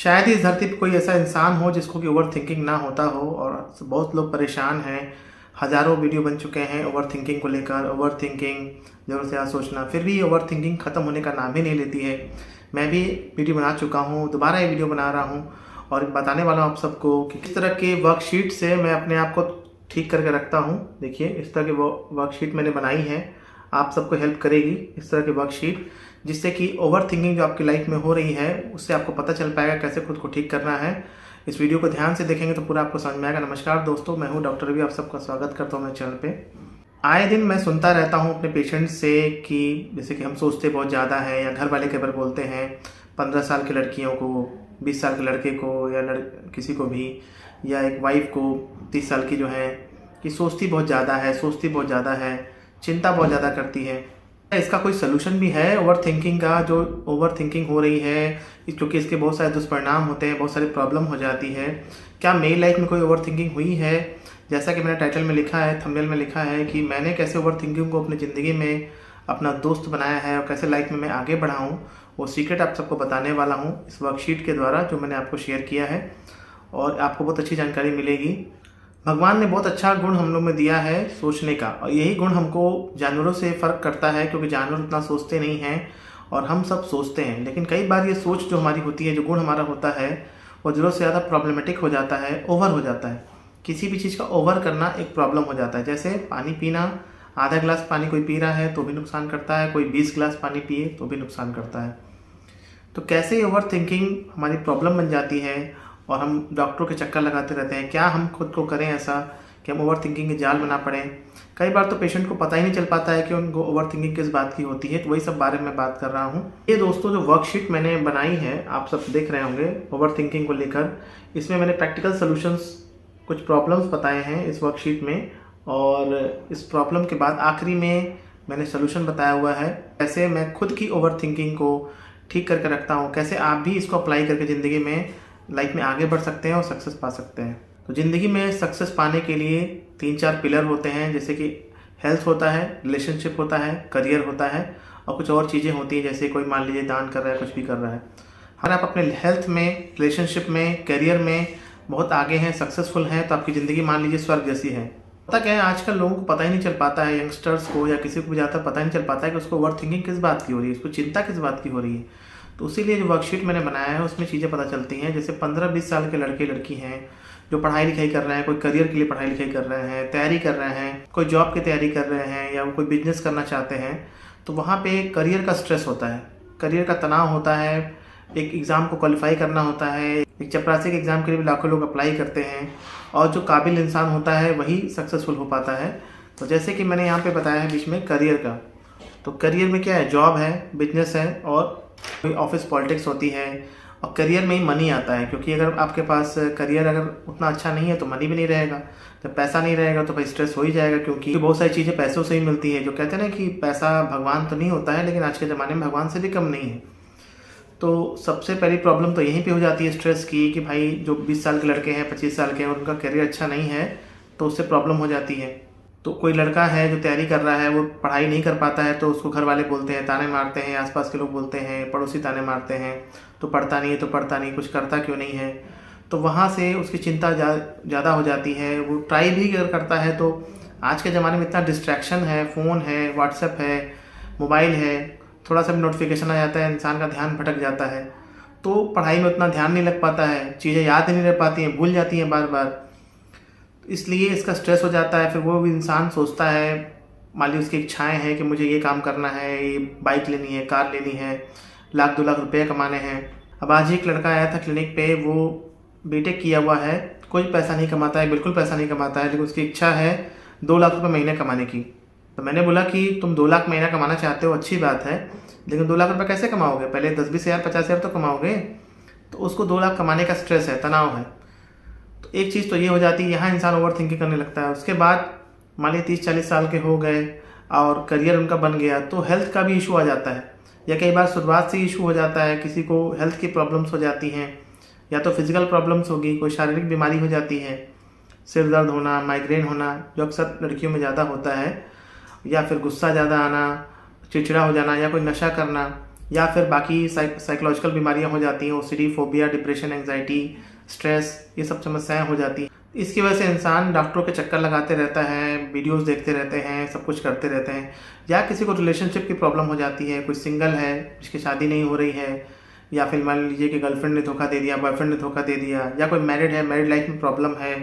शायद ही इस धरती पर कोई ऐसा इंसान हो जिसको कि ओवर थिंकिंग ना होता हो, और बहुत लोग परेशान हैं। हज़ारों वीडियो बन चुके हैं ओवर थिंकिंग को लेकर। ओवर थिंकिंग, ज़रूर से ज़्यादा सोचना, फिर भी ओवर थिंकिंग ख़त्म होने का नाम ही नहीं लेती है। मैं भी वीडियो बना चुका हूँ, दोबारा ये वीडियो बना रहा हूँ और बताने वाला हूँ आप सबको कि किस तरह के वर्कशीट से मैं अपने आप को ठीक करके रखता हूँ। देखिए, इस तरह की वर्कशीट मैंने बनाई है, आप सबको हेल्प करेगी इस तरह की वर्कशीट, जिससे कि ओवर थिंकिंग जो आपकी लाइफ में हो रही है उससे आपको पता चल पाएगा कैसे खुद को ठीक करना है। इस वीडियो को ध्यान से देखेंगे तो पूरा आपको समझ में आएगा। नमस्कार दोस्तों, मैं हूं डॉक्टर रवि, आप सबका स्वागत करता हूं मेरे चैनल पे। आए दिन मैं सुनता रहता हूं अपने पेशेंट से कि जैसे कि हम सोचते बहुत ज़्यादा है, या घर वाले कई बार बोलते हैं 15 साल की लड़कियों को, 20 साल के लड़के को, या किसी को भी, या एक वाइफ को 30 साल की जो है, कि सोचती बहुत ज़्यादा है, सोचती बहुत ज़्यादा है, चिंता बहुत ज़्यादा करती है। इसका कोई सलूशन भी है ओवर थिंकिंग का? जो ओवर थिंकिंग हो रही है क्योंकि इसके बहुत सारे दुष्परिणाम होते हैं, बहुत सारी प्रॉब्लम हो जाती है। क्या मेरी लाइफ में कोई ओवर थिंकिंग हुई है? जैसा कि मैंने टाइटल में लिखा है, थंबनेल में लिखा है कि मैंने कैसे ओवर थिंकिंग को अपनी ज़िंदगी में अपना दोस्त बनाया है और कैसे लाइफ में मैं आगे बढ़ा हूँ, वो सीक्रेट आप सबको बताने वाला हूँ इस वर्कशीट के द्वारा जो मैंने आपको शेयर किया है, और आपको बहुत अच्छी जानकारी मिलेगी। भगवान ने बहुत अच्छा गुण हम लोग में दिया है सोचने का, और यही गुण हमको जानवरों से फ़र्क करता है, क्योंकि जानवर उतना सोचते नहीं हैं और हम सब सोचते हैं। लेकिन कई बार ये सोच जो हमारी होती है, जो गुण हमारा होता है, वो ज़रूरत से ज़्यादा प्रॉब्लमेटिक हो जाता है, ओवर हो जाता है। किसी भी चीज़ का ओवर करना एक प्रॉब्लम हो जाता है। जैसे पानी पीना, आधा गिलास पानी कोई पी रहा है तो भी नुकसान करता है, कोई 20 गिलास पानी पिए तो भी नुकसान करता है। तो कैसे ओवर थिंकिंग हमारी प्रॉब्लम बन जाती है और हम डॉक्टरों के चक्कर लगाते रहते हैं। क्या हम खुद को करें ऐसा कि हम ओवर थिंकिंग के जाल बना पड़े? कई बार तो पेशेंट को पता ही नहीं चल पाता है कि उनको ओवर थिंकिंग किस बात की होती है। तो वही सब बारे में बात कर रहा हूँ। ये दोस्तों जो वर्कशीट मैंने बनाई है, आप सब देख रहे होंगे ओवर थिंकिंग को लेकर, इसमें मैंने प्रैक्टिकल सोल्यूशंस, कुछ प्रॉब्लम्स बताए हैं इस वर्कशीट में, और इस प्रॉब्लम के बाद आखिरी में मैंने सोल्यूशन बताया हुआ है कैसे मैं खुद की ओवर थिंकिंग को ठीक करके रखता हूँ, कैसे आप भी इसको अप्लाई करके ज़िंदगी में, लाइफ में आगे बढ़ सकते हैं और सक्सेस पा सकते हैं। तो ज़िंदगी में सक्सेस पाने के लिए 3-4 पिलर होते हैं, जैसे कि हेल्थ होता है, रिलेशनशिप होता है, करियर होता है, और कुछ और चीज़ें होती हैं, जैसे कोई मान लीजिए दान कर रहा है, कुछ भी कर रहा है। अगर आप अपने हेल्थ में, रिलेशनशिप में, करियर में बहुत आगे हैं, सक्सेसफुल हैं, तो आपकी ज़िंदगी मान लीजिए स्वर्ग जैसी है। पता क्या है, आजकल लोगों को पता ही नहीं चल पाता है, यंगस्टर्स को या किसी को भी ज़्यादा पता ही नहीं चल पाता है कि उसको ओवर थिंकिंग किस बात की हो रही है, उसको चिंता किस बात की हो रही है। तो उसीलिए जो वर्कशीट मैंने बनाया है उसमें चीज़ें पता चलती हैं। जैसे 15-20 साल के लड़के लड़की हैं जो पढ़ाई लिखाई कर रहे हैं, कोई करियर के लिए पढ़ाई लिखाई कर रहे हैं, तैयारी कर रहे हैं, कोई जॉब की तैयारी कर रहे हैं, या वो कोई बिजनेस करना चाहते हैं, तो वहाँ पे करियर का स्ट्रेस होता है, करियर का तनाव होता है, एक एग्ज़ाम को क्वालिफाई करना होता है। एक चपरासी के एग्ज़ाम के लिए भी लाखों लोग अप्लाई करते हैं, और जो काबिल इंसान होता है वही सक्सेसफुल हो पाता है। तो जैसे कि मैंने यहाँ पे बताया है बीच में करियर का, तो करियर में क्या है, जॉब है, बिजनेस है, और कोई ऑफिस पॉलिटिक्स होती है, और करियर में ही मनी आता है। क्योंकि अगर आपके पास करियर अगर उतना अच्छा नहीं है तो मनी भी नहीं रहेगा, जब पैसा नहीं रहेगा तो भाई स्ट्रेस हो ही जाएगा, क्योंकि बहुत सारी चीज़ें पैसों से ही मिलती है। जो कहते हैं ना कि पैसा भगवान तो नहीं होता है, लेकिन आज के ज़माने में भगवान से भी कम नहीं है। तो सबसे पहली प्रॉब्लम तो यहीं पे हो जाती है स्ट्रेस की, कि भाई जो 20 साल के लड़के हैं, 25 साल के हैं, और उनका करियर अच्छा नहीं है, तो उससे प्रॉब्लम हो जाती है। तो कोई लड़का है जो तैयारी कर रहा है, वो पढ़ाई नहीं कर पाता है, तो उसको घर वाले बोलते हैं, ताने मारते हैं, आसपास के लोग बोलते हैं, पड़ोसी ताने मारते हैं, तो पढ़ता नहीं है, तो पढ़ता नहीं, कुछ करता क्यों नहीं है। तो वहाँ से उसकी चिंता ज़्यादा हो जाती है। वो ट्राई भी अगर करता है तो आज के ज़माने में इतना डिस्ट्रैक्शन है, फ़ोन है, व्हाट्सएप है, मोबाइल है, थोड़ा सा भी नोटिफिकेशन आ जाता है, इंसान का ध्यान भटक जाता है, तो पढ़ाई में उतना ध्यान नहीं लग पाता है, चीज़ें याद नहीं रह पाती हैं, भूल जाती हैं बार बार, इसलिए इसका स्ट्रेस हो जाता है। फिर वो भी इंसान सोचता है, मान ली उसकी इच्छाएं हैं कि मुझे ये काम करना है, ये बाइक लेनी है, कार लेनी है, 1-2 लाख रुपए कमाने हैं। अब आज ही एक लड़का आया था क्लिनिक पे, वो बीटेक किया हुआ है, कोई पैसा नहीं कमाता है, बिल्कुल पैसा नहीं कमाता है, लेकिन उसकी इच्छा है 2 लाख रुपये महीने कमाने की। तो मैंने बोला कि तुम 2 लाख महीना कमाना चाहते हो, अच्छी बात है, लेकिन 2 लाख रुपये कैसे कमाओगे? पहले 10-20 हज़ार, 50 हज़ार तो कमाओगे। तो उसको 2 लाख कमाने का स्ट्रेस है, तनाव है। तो एक चीज़ तो ये हो जाती है, यहाँ इंसान ओवर थिंकिंग करने लगता है। उसके बाद मान लीजिए 30-40 साल के हो गए और करियर उनका बन गया, तो हेल्थ का भी इशू आ जाता है, या कई बार शुरुआत से इशू हो जाता है, किसी को हेल्थ की प्रॉब्लम्स हो जाती हैं, या तो फिजिकल प्रॉब्लम्स होगी, कोई शारीरिक बीमारी हो जाती है, सिर दर्द होना, माइग्रेन होना, जो अक्सर लड़कियों में ज़्यादा होता है, या फिर गुस्सा ज़्यादा आना, चिड़चिड़ा हो जाना, या कोई नशा करना, या फिर बाकी साइकोलॉजिकल बीमारियां हो जाती हैं, OCD, phobia, depression, anxiety, stress, ये सब समस्याएं हो जाती हैं। इसकी वजह से इंसान डॉक्टरों के चक्कर लगाते रहता है, वीडियोस देखते रहते हैं, सब कुछ करते रहते हैं। या किसी को रिलेशनशिप की प्रॉब्लम हो जाती है, कोई सिंगल है जिसकी शादी नहीं हो रही है, या फिर मान लीजिए कि गर्लफ्रेंड ने धोखा दे दिया, बॉयफ्रेंड ने धोखा दे दिया, या कोई मैरिड है, मैरिड लाइफ में प्रॉब्लम है,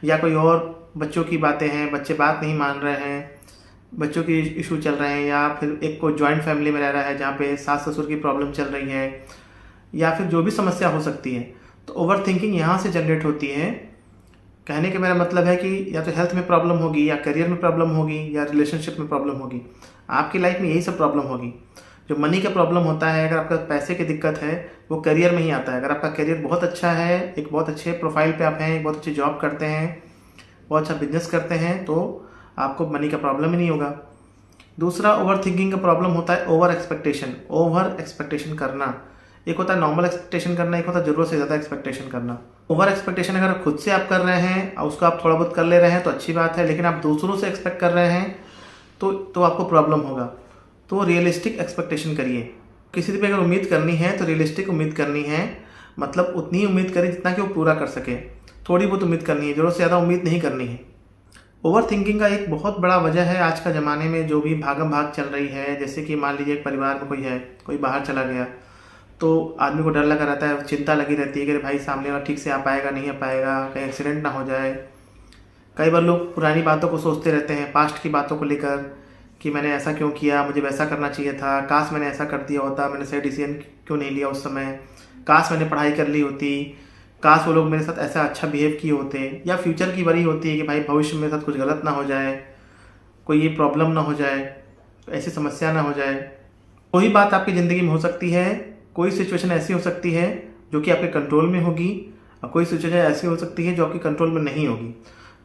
या कोई और बच्चों की बातें हैं, बच्चे बात नहीं मान रहे हैं, बच्चों की इशू चल रहे हैं, या फिर एक कोई जॉइंट फैमिली में रह रहा है जहाँ पे सास ससुर की प्रॉब्लम चल रही है, या फिर जो भी समस्या हो सकती है, तो ओवर थिंकिंग यहाँ से जनरेट होती है। कहने का मेरा मतलब है कि या तो हेल्थ में प्रॉब्लम होगी, या करियर में प्रॉब्लम होगी, या रिलेशनशिप में प्रॉब्लम होगी। आपकी लाइफ में यही सब प्रॉब्लम होगी। जो मनी का प्रॉब्लम होता है, अगर आपका पैसे की दिक्कत है, वो करियर में ही आता है। अगर आपका करियर बहुत अच्छा है, एक बहुत अच्छे प्रोफाइल पे आप हैं, एक बहुत अच्छी जॉब करते हैं, बहुत अच्छा बिजनेस करते हैं, तो आपको मनी का प्रॉब्लम ही नहीं होगा। दूसरा ओवर थिंकिंग का प्रॉब्लम होता है ओवर एक्सपेक्टेशन। ओवर एक्सपेक्टेशन करना, एक होता है नॉर्मल एक्सपेक्टेशन करना, एक होता है जरूरत से ज़्यादा एक्सपेक्टेशन करना। ओवर एक्सपेक्टेशन अगर खुद से आप कर रहे हैं और उसको आप थोड़ा बहुत कर ले रहे हैं तो अच्छी बात है, लेकिन आप दूसरों से एक्सपेक्ट कर रहे हैं तो आपको प्रॉब्लम होगा। तो रियलिस्टिक एक्सपेक्टेशन करिए। किसी पे अगर उम्मीद करनी है तो रियलिस्टिक उम्मीद करनी है, मतलब उतनी ही उम्मीद करें जितना कि वो पूरा कर सके। थोड़ी बहुत उम्मीद करनी है, जरूरत से ज़्यादा उम्मीद नहीं करनी है। ओवर थिंकिंग का एक बहुत बड़ा वजह है आज का ज़माने में जो भी भागम भाग चल रही है। जैसे कि मान लीजिए एक परिवार में कोई है, कोई बाहर चला गया, तो आदमी को डर लगा रहता है, चिंता लगी रहती है कि भाई सामने वाला ठीक से आ पाएगा नहीं आ पाएगा, कहीं एक्सीडेंट ना हो जाए। कई बार लोग पुरानी बातों को सोचते रहते हैं, पास्ट की बातों को लेकर, कि मैंने ऐसा क्यों किया, मुझे वैसा करना चाहिए था, काश मैंने ऐसा कर दिया होता, मैंने सही डिसीजन क्यों नहीं लिया उस समय, काश मैंने पढ़ाई कर ली होती, काश वो लोग मेरे साथ ऐसा अच्छा बिहेव किए होते। या फ्यूचर की वरी होती है कि भाई भविष्य में मेरे साथ कुछ गलत ना हो जाए, कोई ये प्रॉब्लम ना हो जाए, ऐसी समस्या ना हो जाए। कोई बात आपकी ज़िंदगी में हो सकती है, कोई सिचुएशन ऐसी हो सकती है जो कि आपके कंट्रोल में होगी, और कोई सिचुएशन ऐसी हो सकती है जो आपके कंट्रोल में नहीं होगी।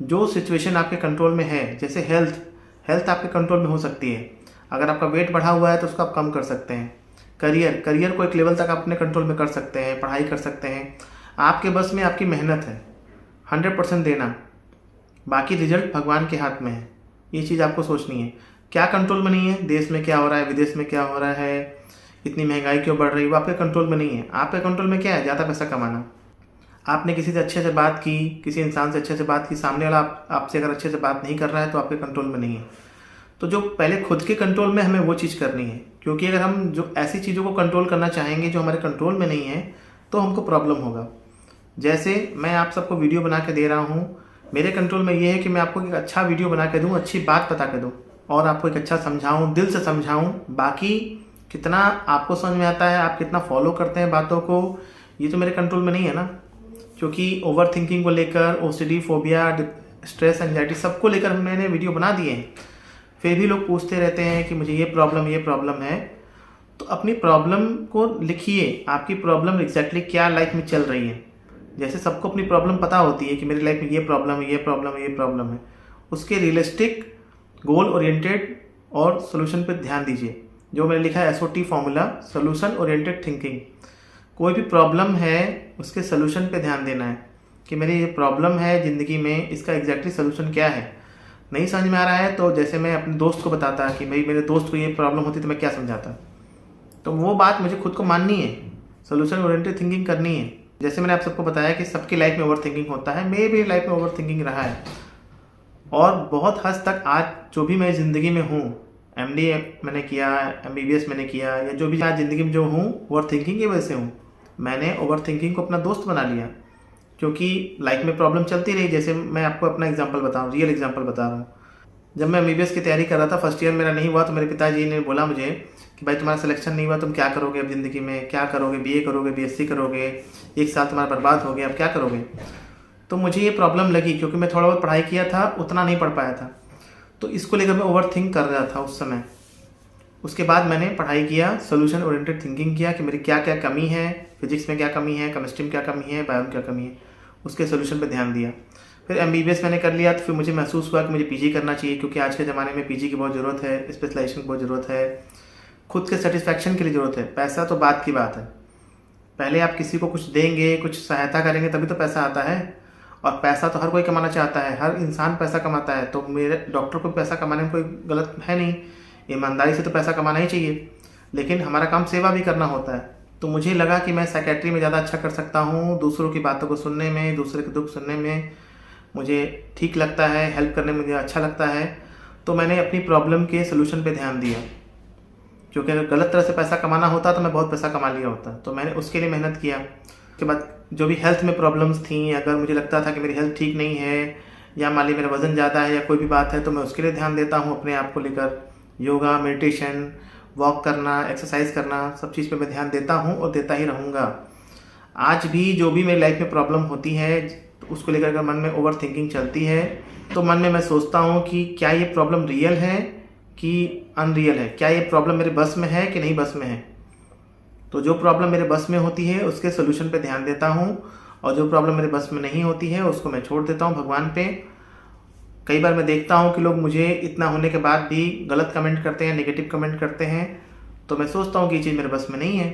जो सिचुएशन आपके कंट्रोल में है, जैसे हेल्थ आपके कंट्रोल में हो सकती है। अगर आपका वेट बढ़ा हुआ है तो उसको आप कम कर सकते हैं। करियर को एक लेवल तक आप अपने कंट्रोल में कर सकते हैं, पढ़ाई कर सकते हैं। आपके बस में आपकी मेहनत है, 100% देना, बाकी रिजल्ट भगवान के हाथ में है। ये चीज़ आपको सोचनी है। क्या कंट्रोल में नहीं है, देश में क्या हो रहा है, विदेश में क्या हो रहा है, इतनी महंगाई क्यों बढ़ रही है, वो आपके कंट्रोल में नहीं है। आपके कंट्रोल में क्या है, ज़्यादा पैसा कमाना। आपने किसी से अच्छे से बात की, किसी इंसान से अच्छे से बात की, सामने वाला आपसे अगर अच्छे से बात नहीं कर रहा है तो आपके कंट्रोल में नहीं है। तो जो पहले खुद के कंट्रोल में हमें वो चीज़ करनी है, क्योंकि अगर हम जो ऐसी चीज़ों को कंट्रोल करना चाहेंगे जो हमारे कंट्रोल में नहीं है तो हमको प्रॉब्लम होगा। जैसे मैं आप सबको वीडियो बना के दे रहा हूँ, मेरे कंट्रोल में ये है कि मैं आपको एक अच्छा वीडियो बना के दूँ, अच्छी बात बता के दूँ, और आपको एक अच्छा समझाऊँ, दिल से समझाऊँ। बाकी कितना आपको समझ में आता है, आप कितना फॉलो करते हैं बातों को, ये तो मेरे कंट्रोल में नहीं है ना। क्योंकि ओवर थिंकिंग को लेकर, ओसीडी, फोबिया, स्ट्रेस, एंजाइटी, सबको लेकर मैंने वीडियो बना दिए हैं। फिर भी लोग पूछते रहते हैं कि मुझे ये प्रॉब्लम है। तो अपनी प्रॉब्लम को लिखिए, आपकी प्रॉब्लम एग्जैक्टली क्या लाइफ में चल रही है। जैसे सबको अपनी प्रॉब्लम पता होती है कि मेरी लाइफ में ये प्रॉब्लम है, ये प्रॉब्लम है, ये प्रॉब्लम है। उसके रियलिस्टिक, गोल ओरिएंटेड और सोल्यूशन पे ध्यान दीजिए। जो मैंने लिखा है SOT formula, solution oriented thinking. कोई भी प्रॉब्लम है उसके सोल्यूशन पे ध्यान देना है कि मेरी ये प्रॉब्लम है ज़िंदगी में, इसका एग्जैक्टली सोल्यूशन क्या है। नहीं समझ में आ रहा है तो जैसे मैं अपने दोस्त को बताता कि भाई मेरे दोस्त को ये प्रॉब्लम होती तो मैं क्या समझाता, तो वो बात मुझे खुद को माननी है, सोल्यूशन ओरिएंटेड थिंकिंग करनी है। जैसे मैंने आप सबको बताया कि सबकी लाइफ में ओवर थिंकिंग होता है, मेरी भी लाइफ में ओवर थिंकिंग रहा है। और बहुत हद तक आज जो भी मैं ज़िंदगी में हूँ, MD मैंने किया, MBBS मैंने किया, या जो भी आज ज़िंदगी में जो हूँ ओवर थिंकिंग की वजह से हूँ। मैंने ओवर थिंकिंग को अपना दोस्त बना लिया, क्योंकि लाइफ में प्रॉब्लम चलती रही। जैसे मैं आपको अपना एग्जांपल बता रहा हूँ, रियल एग्जांपल बता रहा हूँ। जब मैं MBBS की तैयारी कर रहा था, फर्स्ट ईयर मेरा नहीं हुआ, तो मेरे पिताजी ने बोला मुझे कि भाई तुम्हारा सिलेक्शन नहीं हुआ, तुम क्या करोगे अब ज़िंदगी में, क्या करोगे, BA करोगे, BSc करोगे, 1 साल तुम्हारा बर्बाद हो गया, अब क्या करोगे। तो मुझे ये प्रॉब्लम लगी, क्योंकि मैं थोड़ा बहुत पढ़ाई किया था, उतना नहीं पढ़ पाया था, तो इसको लेकर मैं ओवर थिंक कर रहा था उस समय। उसके बाद मैंने पढ़ाई किया, सोल्यूशन ओरिएंटेड थिंकिंग किया कि मेरी क्या क्या कमी है, फिजिक्स में क्या कमी है, केमिस्ट्री में क्या कमी है, बायो में क्या कमी है, उसके सोल्यूशन पे ध्यान दिया। फिर MBBS मैंने कर लिया, तो फिर मुझे महसूस हुआ कि मुझे PG करना चाहिए, क्योंकि आज के ज़माने में PG की बहुत ज़रूरत है, स्पेशलाइजेशन की बहुत ज़रूरत है, खुद के सेटिस्फैक्शन के लिए ज़रूरत है। पैसा तो बात की बात है, पहले आप किसी को कुछ देंगे, कुछ सहायता करेंगे, तभी तो पैसा आता है। और पैसा तो हर कोई कमाना चाहता है, हर इंसान पैसा कमाता है। तो मेरे डॉक्टर को पैसा कमाने में कोई गलत है नहीं, ईमानदारी से तो पैसा कमाना ही चाहिए। लेकिन हमारा काम सेवा भी करना होता है। तो मुझे लगा कि मैं साइकेट्री में ज़्यादा अच्छा कर सकता हूँ, दूसरों की बातों को सुनने में, दूसरे के दुख सुनने में मुझे ठीक लगता है, हेल्प करने में मुझे अच्छा लगता है। तो मैंने अपनी प्रॉब्लम के सोल्यूशन पे ध्यान दिया, क्योंकि अगर गलत तरह से पैसा कमाना होता तो मैं बहुत पैसा कमा लिया होता। तो मैंने उसके लिए मेहनत किया। उसके बाद जो भी हेल्थ में प्रॉब्लम्स थी, अगर मुझे लगता था कि मेरी हेल्थ ठीक नहीं है या मान ली मेरा वज़न ज़्यादा है या कोई भी बात है, तो मैं उसके लिए ध्यान देता हूँ अपने आप को लेकर। योगा, मेडिटेशन, वॉक करना, एक्सरसाइज करना, सब चीज़ पे मैं ध्यान देता हूँ और देता ही रहूँगा। आज भी जो भी मेरी लाइफ में प्रॉब्लम होती है, तो उसको लेकर अगर मन में ओवर थिंकिंग चलती है, तो मन में मैं सोचता हूँ कि क्या ये प्रॉब्लम रियल है कि अनरियल है, क्या ये प्रॉब्लम मेरे बस में है कि नहीं बस में है। तो जो प्रॉब्लम मेरे बस में होती है उसके सोल्यूशन पे ध्यान देता हूँ, और जो प्रॉब्लम मेरे बस में नहीं होती है उसको मैं छोड़ देता हूँ भगवान पे। कई बार मैं देखता हूँ कि लोग मुझे इतना होने के बाद भी गलत कमेंट करते हैं, नेगेटिव कमेंट करते हैं, तो मैं सोचता हूँ कि ये चीज़ मेरे बस में नहीं है।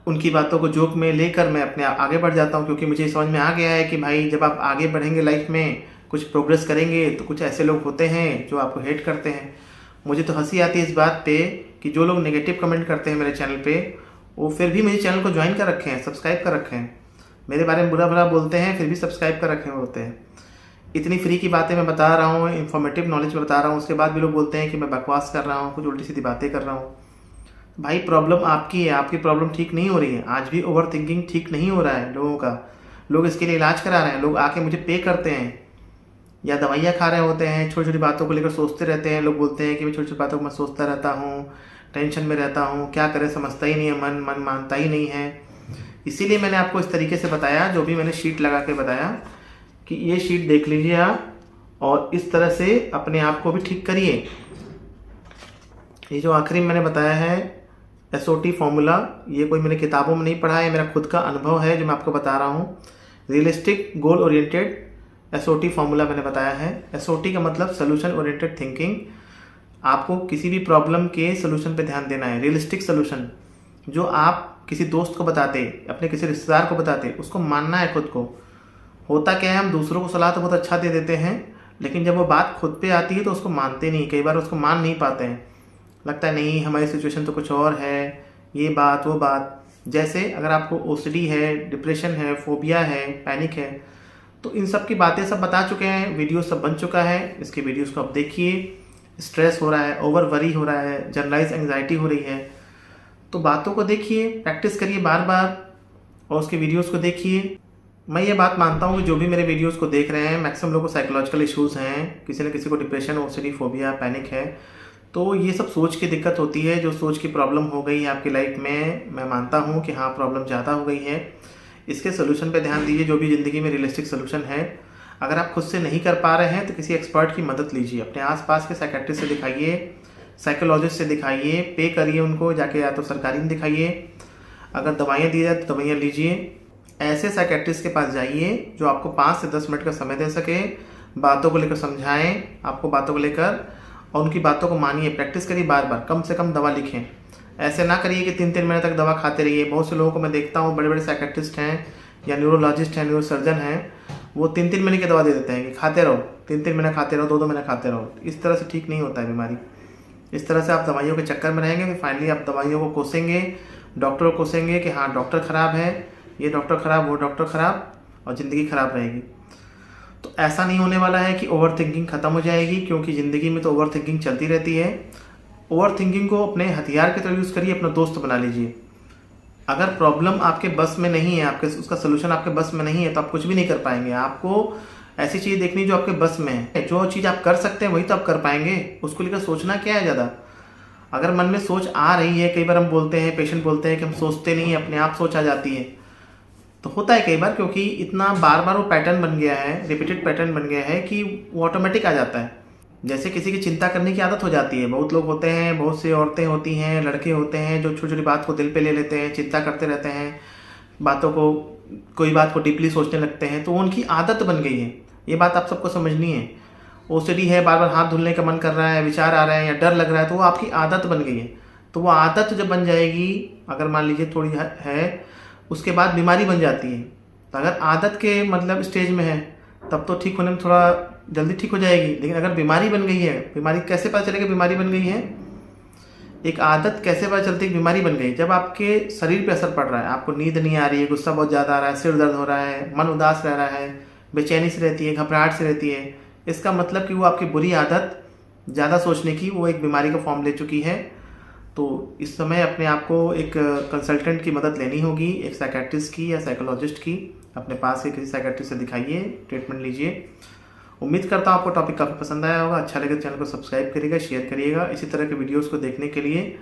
उनकी बातों को जोक में लेकर मैं अपने आगे बढ़ जाता हूँ, क्योंकि मुझे समझ में आ गया है कि भाई जब आप आगे बढ़ेंगे लाइफ में, कुछ प्रोग्रेस करेंगे, तो कुछ ऐसे लोग होते हैं जो आपको हेट करते हैं। मुझे तो हंसी आती है इस बात पे कि जो लोग नेगेटिव कमेंट करते हैं मेरे चैनल पे, वो फिर भी मेरे चैनल को ज्वाइन कर रखे हैं, सब्सक्राइब कर रखे हैं, मेरे बारे में बुरा भला बोलते हैं, फिर भी सब्सक्राइब कर रखे होते हैं। इतनी फ्री की बातें मैं बता रहा हूँ, इन्फॉर्मेटिव नॉलेज में बता रहा हूँ, उसके बाद भी लोग बोलते हैं कि मैं बकवास कर रहा हूँ, कुछ उल्टी सीधी बातें कर रहा हूँ। भाई प्रॉब्लम आपकी है, आपकी प्रॉब्लम ठीक नहीं हो रही है। आज भी ओवर थिंकिंग ठीक नहीं हो रहा है लोगों का। लोग इसके लिए इलाज करा रहे हैं, लोग आके मुझे पे करते हैं या दवाइयाँ खा रहे होते हैं, छोटी छोटी बातों को लेकर सोचते रहते हैं। लोग बोलते हैं कि मैं छोटी छोटी बातों को मैं सोचता रहता हूँ, टेंशन में रहता हूँ, क्या करें समझता ही नहीं है, मन मानता ही नहीं है। इसीलिए मैंने आपको इस तरीके से बताया, जो भी मैंने शीट लगा के बताया कि ये शीट देख लीजिए आप, और इस तरह से अपने आप को भी ठीक करिए। ये जो आखिरी में मैंने बताया है SOT फॉर्मूला, ये कोई मैंने किताबों में नहीं पढ़ा है, मेरा खुद का अनुभव है जो मैं आपको बता रहा हूँ। Realistic goal oriented SOT formula मैंने बताया है। SOT का मतलब सोल्यूशन ओरिएंटेड थिंकिंग। आपको किसी भी प्रॉब्लम के सोल्यूशन पे ध्यान देना है, रियलिस्टिक सोल्यूशन। जो आप किसी दोस्त को बताते, अपने किसी रिश्तेदार को बताते, उसको मानना है खुद को। होता क्या है, हम दूसरों को सलाह तो बहुत अच्छा दे देते हैं, लेकिन जब वो बात खुद पे आती है तो उसको मानते नहीं। कई बार उसको मान नहीं पाते हैं, लगता है नहीं हमारी सिचुएशन तो कुछ और है, ये बात वो बात। जैसे अगर आपको OCD है, डिप्रेशन है, फोबिया है, पैनिक है, तो इन सब की बातें सब बता चुके हैं, वीडियो सब बन चुका है। इसके वीडियोस को आप देखिए। स्ट्रेस हो रहा है, ओवर वरी हो रहा है, जनरलाइज एंग्जाइटी हो रही है, तो बातों को देखिए, प्रैक्टिस करिए बार बार, और उसके वीडियोस को देखिए। मैं ये बात मानता हूँ कि जो भी मेरे वीडियोस को देख रहे हैं, मैक्सिमम लोगों को साइकोलॉजिकल इश्यूज़ हैं, किसी न किसी को डिप्रेशन, OCD, फोबिया, पैनिक है। तो ये सब सोच की दिक्कत होती है, जो सोच की प्रॉब्लम हो गई है आपकी लाइफ में। मैं मानता हूँ कि हाँ प्रॉब्लम ज़्यादा हो गई है। इसके सोल्यूशन पे ध्यान दीजिए, जो भी ज़िंदगी में रियलिस्टिक सोल्यूशन है। अगर आप खुद से नहीं कर पा रहे हैं तो किसी एक्सपर्ट की मदद लीजिए, अपने आसपास के साइकेट्रिस्ट से दिखाइए, साइकोलॉजिस्ट से दिखाइए, पे करिए उनको जाके, या तो सरकारी में दिखाइए। अगर दवाइयाँ दी जाए तो दवाइयाँ लीजिए। ऐसे साइकेट्रिस्ट के पास जाइए जो आपको 5 से 10 मिनट का समय दे सके, बातों को लेकर समझाएं आपको, बातों को लेकर, और उनकी बातों को मानिए, प्रैक्टिस करिए बार बार। कम से कम दवा लिखें, ऐसे ना करिए कि 3-3 महीने तक दवा खाते रहिए। बहुत से लोगों को मैं देखता हूँ, बड़े बड़े साइकेट्रिस्ट हैं या न्यूरोलॉजिस्ट हैं, न्यूरोसर्जन हैं, वो 3-3 महीने की दवा दे देते हैं कि खाते रहो, 3-3 महीने खाते रहो, 2-2 महीने खाते रहो। इस तरह से ठीक नहीं होता है बीमारी। इस तरह से आप दवाइयों के चक्कर में रहेंगे, फिर फाइनली आप दवाइयों को कोसेंगे, डॉक्टर को कोसेंगे कि हाँ डॉक्टर ख़राब है, ये डॉक्टर ख़राब, वो डॉक्टर ख़राब, और ज़िंदगी ख़राब रहेगी। तो ऐसा नहीं होने वाला है कि ओवर थिंकिंग ख़त्म हो जाएगी, क्योंकि ज़िंदगी में तो ओवर थिंकिंग चलती रहती है। ओवर थिंकिंग को अपने हथियार की तरह यूज़ करिए, अपना दोस्त बना लीजिए। अगर प्रॉब्लम आपके बस में नहीं है, आपके उसका सोल्यूशन आपके बस में नहीं है, तो आप कुछ भी नहीं कर पाएंगे। आपको ऐसी चीज़ देखनी जो आपके बस में है। जो चीज़ आप कर सकते हैं वही तो आप कर पाएंगे, उसको लेकर सोचना क्या है ज़्यादा। अगर मन में सोच आ रही है, कई बार हम बोलते हैं, पेशेंट बोलते हैं कि हम सोचते नहीं, अपने आप सोच आ जाती है, तो होता है कई बार, क्योंकि इतना बार बार वो पैटर्न बन गया है, रिपीटेड पैटर्न बन गया है कि वो ऑटोमेटिक आ जाता है। जैसे किसी की चिंता करने की आदत हो जाती है। बहुत लोग होते हैं, बहुत सी औरतें होती हैं, लड़के होते हैं जो छोटी छोटी बात को दिल पे ले लेते हैं, चिंता करते रहते हैं, बातों को, कोई बात को डीपली सोचने लगते हैं, तो उनकी आदत बन गई है। ये बात आप सबको समझनी है। OCD है, बार बार हाथ धुलने का मन कर रहा है, विचार आ रहे हैं या डर लग रहा है, तो वो आपकी आदत बन गई है। तो वो आदत जब बन जाएगी, अगर मान लीजिए थोड़ी है, उसके बाद बीमारी बन जाती है। तो अगर आदत के मतलब स्टेज में है, तब तो ठीक होने में थोड़ा जल्दी ठीक हो जाएगी। लेकिन अगर बीमारी बन गई है, बीमारी कैसे पता चलेगा बीमारी बन गई है? एक आदत कैसे पता चलती है बीमारी बन गई? जब आपके शरीर पे असर पड़ रहा है, आपको नींद नहीं आ रही है, गुस्सा बहुत ज़्यादा आ रहा है, सिर दर्द हो रहा है, मन उदास रह रहा है, बेचैनी से रहती है, घबराहट से रहती है, इसका मतलब कि वो आपकी बुरी आदत ज़्यादा सोचने की वो एक बीमारी का फॉर्म ले चुकी है। तो इस समय अपने आप को एक कंसल्टेंट की मदद लेनी होगी, एक साइकेट्रिस्ट की या साइकोलॉजिस्ट की। अपने पास के किसी साइकेट्रिस्ट से दिखाइए, ट्रीटमेंट लीजिए। उम्मीद करता हूँ आपको टॉपिक काफ़ी पसंद आया होगा। अच्छा लगे तो चैनल को सब्सक्राइब करिएगा, शेयर करिएगा। इसी तरह के वीडियोस को देखने के लिए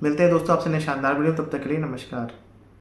मिलते हैं दोस्तों आपसे नए शानदार वीडियो। तब तक के लिए नमस्कार।